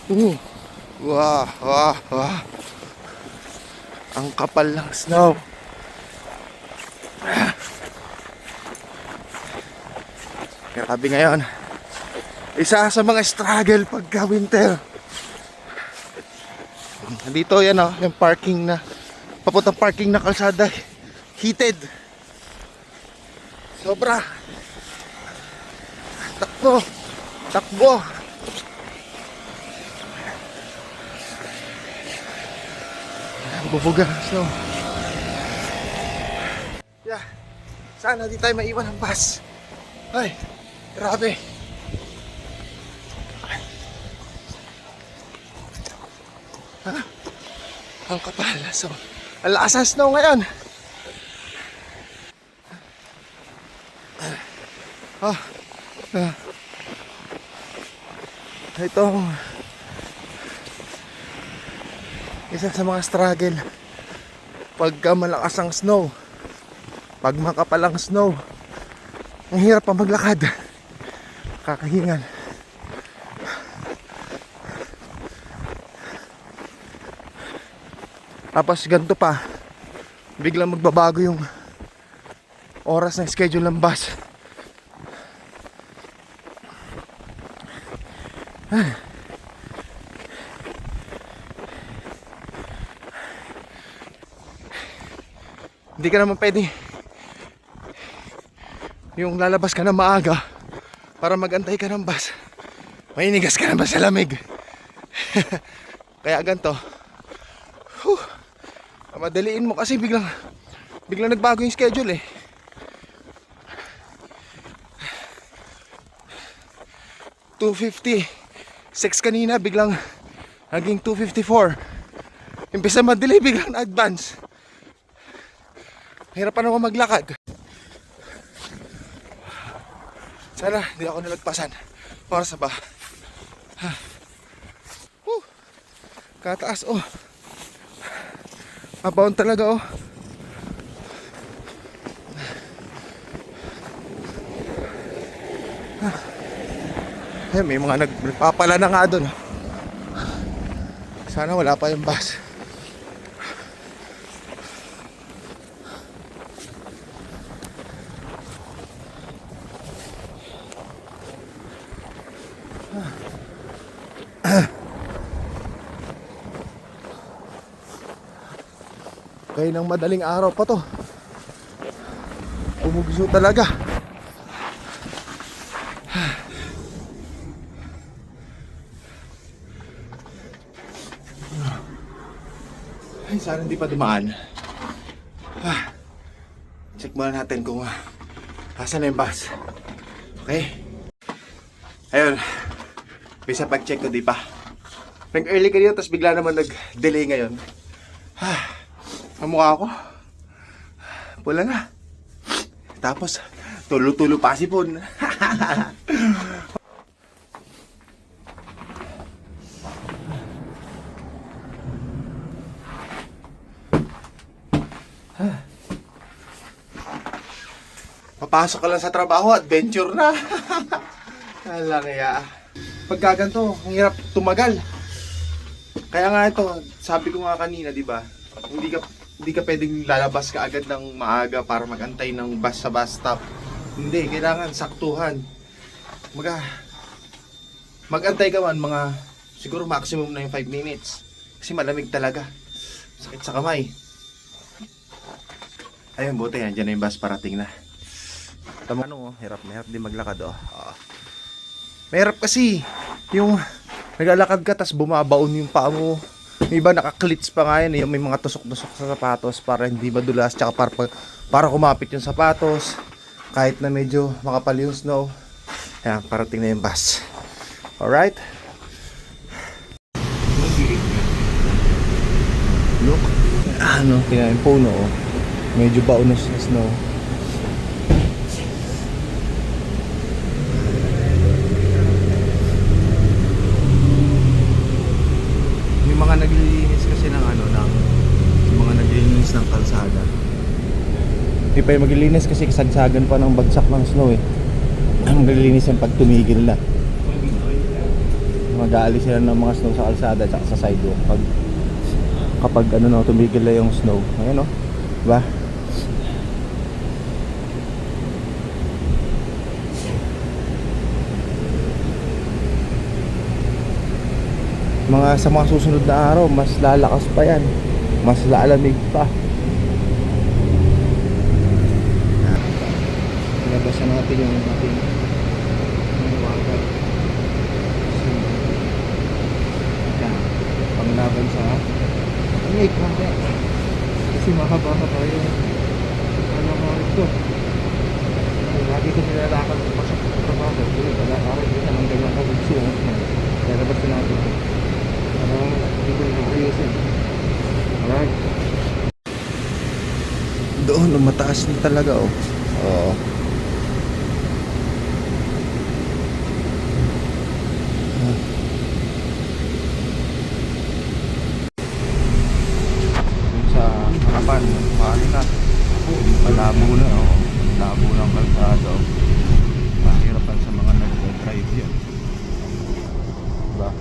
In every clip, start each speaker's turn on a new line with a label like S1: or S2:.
S1: Wow, wow, wow. Ang kapal ng snow. Grabe ngayon. Isa sa mga struggle pagka winter. Dito yan oh, yung parking na papuntang parking na kalsada. Heated. Sobra. Takbo. Takbo. Bubuga ng snow. Yeah. Sana di tayo maiwan ng bus. Ay, grabe. Ha? Ang kapal. So, ang lakas ng snow ngayon. Itong isa sa mga struggle pagka malakas ang snow, pag makapal ang snow, ang hirap pa maglakad, kakahingan. Tapos ganito pa, biglang magbabago yung oras ng schedule ng bus. Hindi ka naman pwede yung lalabas ka na maaga para magantay ka ng bus, mainigas ka naman sa lamig. Kaya ganito, madaliin mo kasi biglang nagbago yung schedule eh. $2.56 kanina, biglang naging $2.54. Imbes na madali, biglang na-advance. Hirap pa naman maglakad. Sana hindi ako nalagpasan. Oras na ba? Kataas oh. Mabaon talaga oh. Ay, may mga nagpapala na nga doon. Sana wala pa yung bus. Kaya ng madaling araw pa to, umugso talaga. Ay, sana hindi pa dumaan. Check muna natin kung asan na yung bus. Okay. Ayun, bisa pag-check ko, di pa. Nag-early kanina, tapos bigla naman nag-delay ngayon. Ang mukha ko pula na. Tapos tulo-tulo pa sipon. Papasok ka lang sa trabaho, adventure na. Hala kaya pagka ganito, ang hirap tumagal. Kaya nga ito, sabi ko nga kanina, di ba? Hindi ka pwedeng lalabas ka agad ng maaga para magantay ng bus sa bus stop. Hindi, kailangan saktuhan. Magantay ka man mga siguro maximum na yung 5 minutes. Kasi malamig talaga. Sakit sa kamay. Ayun, buti yan. Diyan na yung bus parating na. Ano, hirap din maglakad oh. Mahirap kasi yung naglalakad ka tas bumabaon yung paa mo. May iba naka-clits pa nga yan, may mga tusok-tusok sa sapatos para hindi madulas, tsaka para kumapit yung sapatos kahit na medyo makapal yung snow. Ayan, parating na yung bus. Alright? Look, ano, kinain po no, medyo baon na sa snow. Mga naglilinis kasi ng mga naglilinis ng kalsada. Hindi pa yung maglilinis kasi kasagsagan pa ng bagsak ng snow eh. Ang naglilinis yung pag tumigil na. mag-aalis sila ng mga snow sa kalsada at sa sidewalk kapag ano no, tumigil na yung snow. Ayan no, diba? Sa mga susunod na araw mas lalakas pa yan, mas lalamig pa. Pinabasan natin yung ating water panglaban sa lamig mamaya kasi mahaba-haba yung ano mo ito. Lagi ko nilalakad pasok sa trabaho, wala araw din naman ganyan kabugsuot na lalabas na natin ito. Hindi ko na-ayusin. Alright. Doon, mataas na talaga oh. Oo. Sa harapan, paano na? Malabo na oh. Malabo ng kalsada oh. Mahirapan sa mga nag-drive yan. Diba?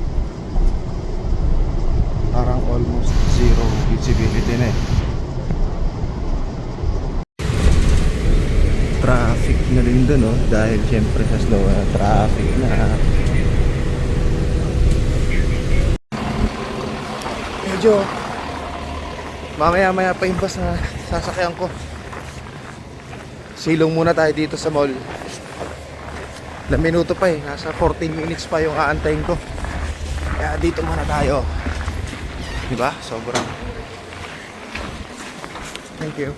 S1: Parang almost zero visibility na eh. Traffic na rin dun oh, dahil syempre sa snow traffic na. Medyo mamaya pa yung bus na sasakyan ko. Silong muna tayo dito sa mall. Ilang minuto pa eh, nasa 14 minutes pa yung aantayin ko. Kaya dito muna tayo. Diba? Sobrang. Thank you.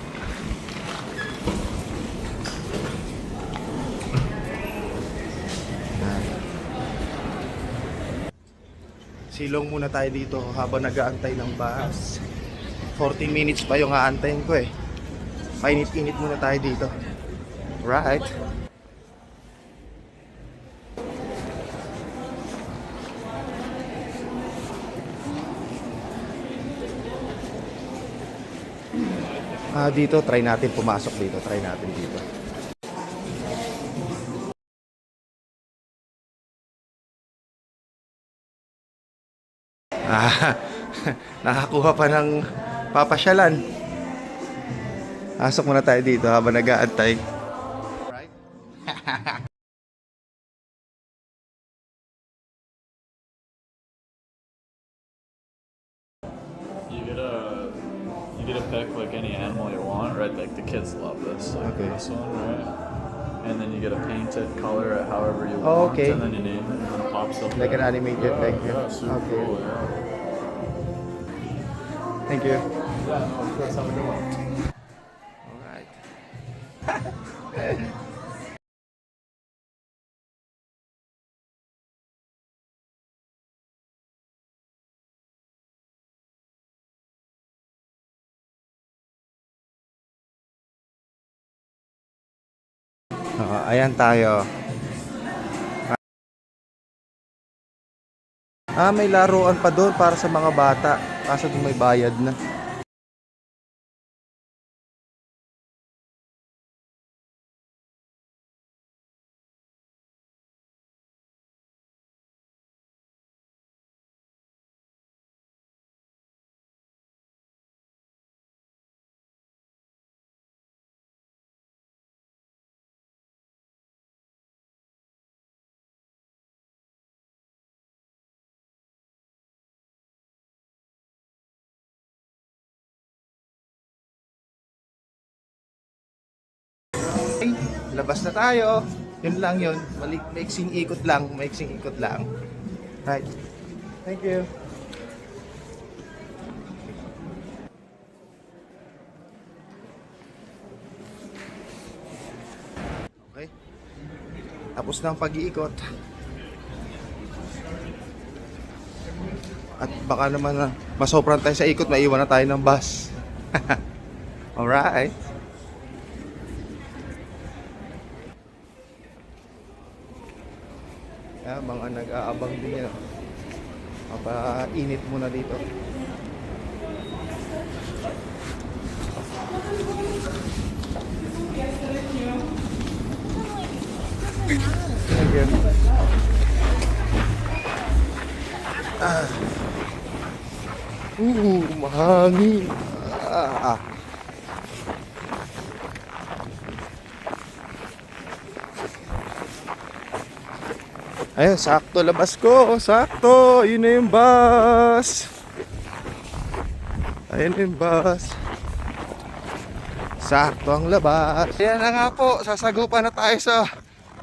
S1: Silong muna tayo dito habang nag-aantay ng bus. 14 minutes pa yung aantayin ko eh. Painit-init muna tayo dito. Right. Dito, try natin pumasok dito. Try natin dito. Nakakuha pa ng papasyalan. Pasok muna tayo dito habang nag-aantay. Right?
S2: You get to pick like any animal you want, right? Like the kids love this, like
S1: Okay.
S2: this one, right? And then you get to paint it, color it however you
S1: Oh,
S2: want,
S1: okay.
S2: and then you name it, and then it pops up.
S1: Like an
S2: there.
S1: animated
S2: yeah,
S1: thing.
S2: Yeah, super
S1: Okay.
S2: cool. Yeah.
S1: Thank you.
S2: Yeah, no, of course, have a good one.
S1: Alright. Ayan tayo. May laruan pa doon para sa mga bata. Kaso doon may bayad na. Okay, labas na tayo. Yun lang yun. Maiksing ikot lang. Maiksing ikot lang. Right. Thank you. Okay. Tapos na ang pag-iikot. At baka naman na masobran tayo sa ikot, maiwan na tayo ng bus. Alright. Mga nag-aabang din yan. Papainit muna dito. Thank you. Mahangin. Ayun, sakto labas ko. Sakto. Yun na yung bus. Ayun na yung bus. Sakto ang labas. Ayan na nga po. Sasagupan na tayo sa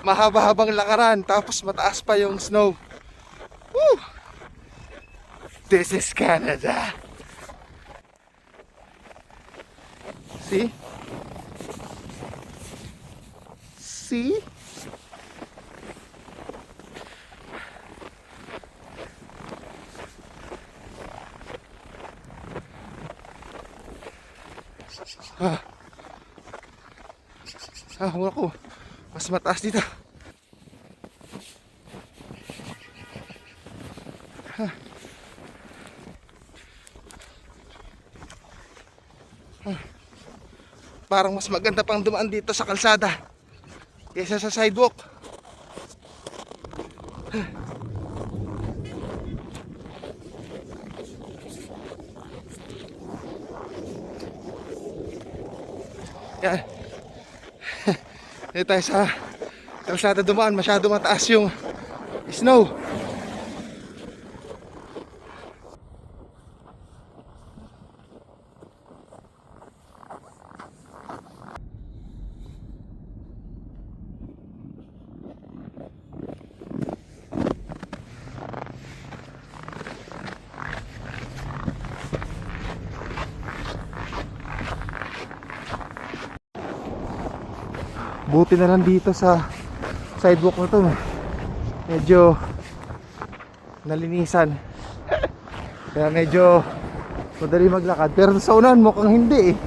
S1: mahaba-habang lakaran. Tapos mataas pa yung snow. Woo! This is Canada. See? See? Wala ko. Mas mataas dito. Parang mas maganda pang dumaan dito sa kalsada kaysa sa sidewalk. Yan. Dito tayo sa kalsada dumaan, masyado mataas yung snow. Buti na lang dito sa sidewalk na to, medyo nalinisan. Kaya medyo madali maglakad. Pero sa unahan mukhang hindi eh.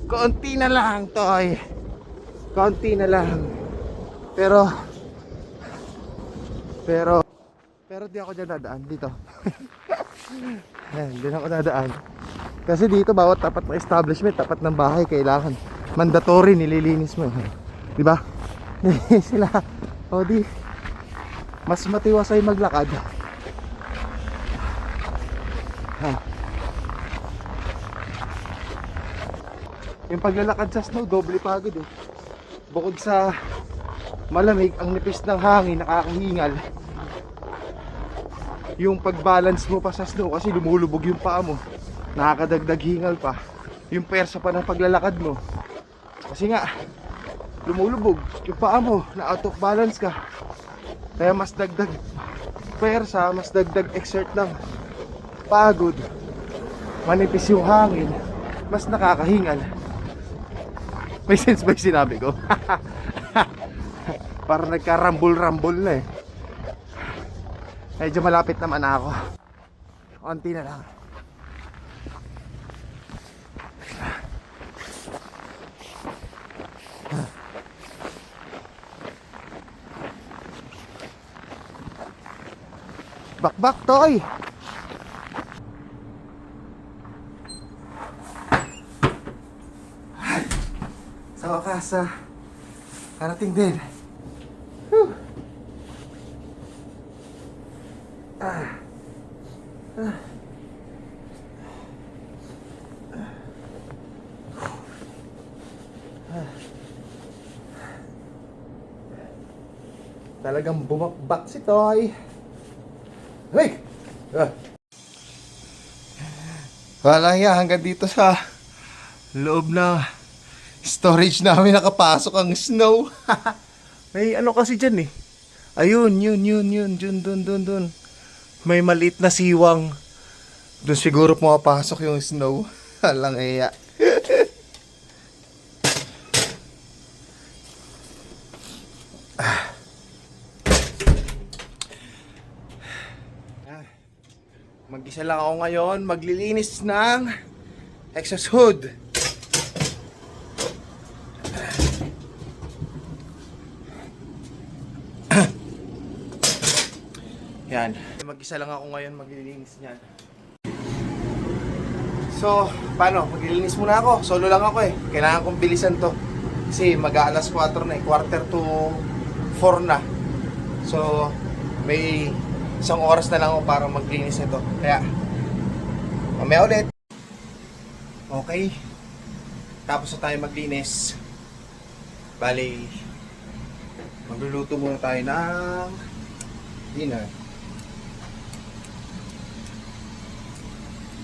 S1: Konti na lang toy. Konti na lang. Pero di ako dyan dadaan dito. Ayan, di na ako dadaan. Kasi dito bawat tapat ng establishment, tapat ng bahay, kailangan mandatory nililinis mo. Di ba? Sila. O di mas matiwasay maglakad. Yung paglalakad sa snow, doble pagod eh. Bukod sa malamig, ang nipis ng hangin, nakakahingal. Yung pagbalance mo pa sa snow kasi lumulubog yung paa mo, nakakadagdag hingal pa. Yung persa pa ng paglalakad mo kasi nga lumulubog yung paa mo, na out of balance ka. Kaya mas dagdag persa, mas dagdag exert ng pagod. Manipis yung hangin, mas nakakahingal. May sense ba yung sinabi ko? Parang nagkarambol-rambol na eh. Medyo malapit naman ako. Konti na lang. Bakbak toy. Sa wakas, karating din. Whew. Talagang bumakbak si Toy. Hey! Wala nga, hanggang dito sa loob na storage namin nakapasok ang snow. May ano kasi dyan eh. Ayun, yun, dun. May maliit na siwang. Doon siguro pumapasok yung snow. Halang iya. Mag-isa lang ako ngayon, maglilinis ng exhaust hood. Yan, mag-isa lang ako ngayon, maglilinis niyan. So, paano? Maglilinis muna ako. Solo lang ako eh. Kailangan kong bilisan to. Kasi mag-aalas 4 na eh. Quarter to 4 na. So, may isang oras na lang ako para maglinis nito. Kaya, mamaya ulit. Okay. Tapos na tayo maglinis. Bali, magluluto muna tayo ng dinner.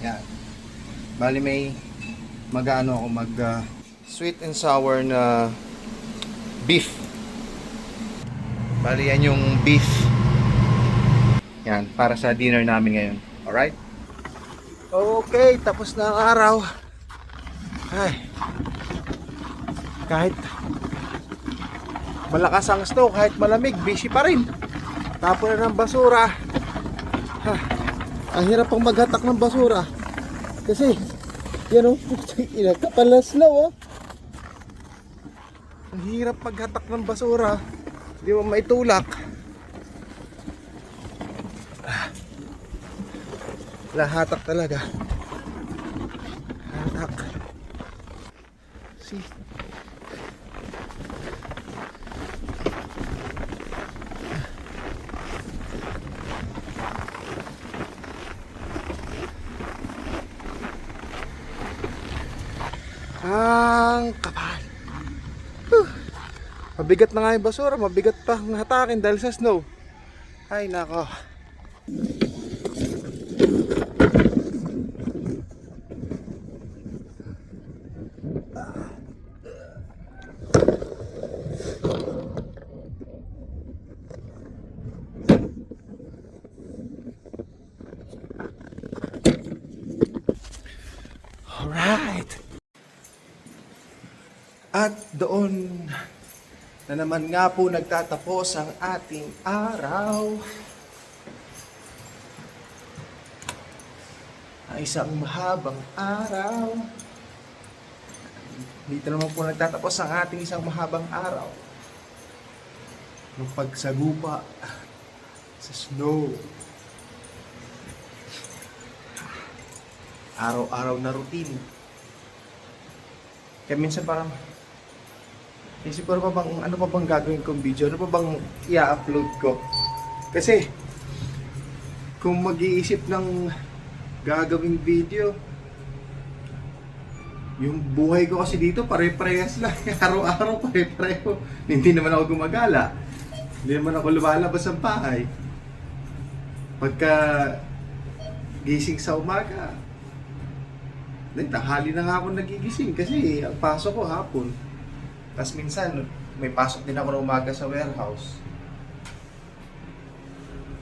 S1: Yan. Bali may mag-ano ako sweet and sour na beef. Bali yan yung beef. Yan, para sa dinner namin ngayon. Alright? Okay, tapos na ang araw. Ay. Kahit malakas ang snow, kahit malamig, busy pa rin. Tapon na ng basura. Ha, ang hirap pang maghatak ng basura. Kasi, yan o, kapal na snow o. Ang hirap maghatak ng basura. Hindi mo maitulak. Lahatak talaga. Hatak. See? Ang kapal. Mabigat na nga yung basura, mabigat pa ang hatakin dahil sa snow. Ay nako. Alright. At doon na naman nga po nagtatapos ang ating araw. Ang isang mahabang araw. Dito naman po nagtatapos ang ating isang mahabang araw. Ng pagsagupa sa snow. Araw-araw na routine. Kaya minsan parang isip ko ano pa bang gagawin kong video? Ano pa bang i-upload ko? Kasi kung mag-iisip ng gagawing video, yung buhay ko kasi dito pare-parehas lang. Araw-araw pare-pareho. Hindi naman ako gumagala. Hindi naman ako lumalabas ng bahay. Pagka gising sa umaga, tanghali na nga ako nagigising kasi ang pasok ko hapon. Tapos minsan, may pasok din ako na umaga sa warehouse.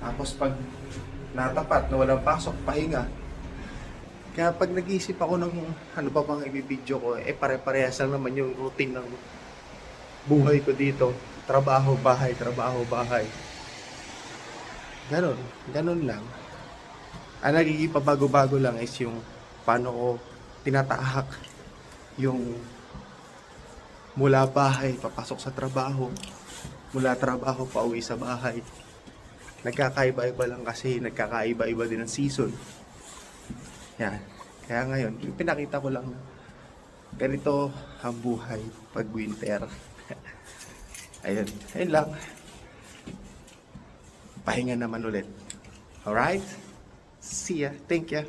S1: Tapos pag natapat na walang pasok, pahinga. Kaya pag nag-iisip ako ng ano pa bang ibibidyo ko, pare-parehas lang naman yung routine ng buhay ko dito. Trabaho, bahay, trabaho, bahay. Ganon lang. Ang nagiging pabago-bago lang is yung paano ko tinatahak yung mula bahay, papasok sa trabaho, mula trabaho, pauwi sa bahay. Nagkakaiba-iba lang kasi, nagkakaiba-iba din ang season. Yan. Kaya ngayon, pinakita ko lang na ganito ang buhay pag winter. Ayun lang. Pahinga naman ulit. Alright? See ya. Thank ya.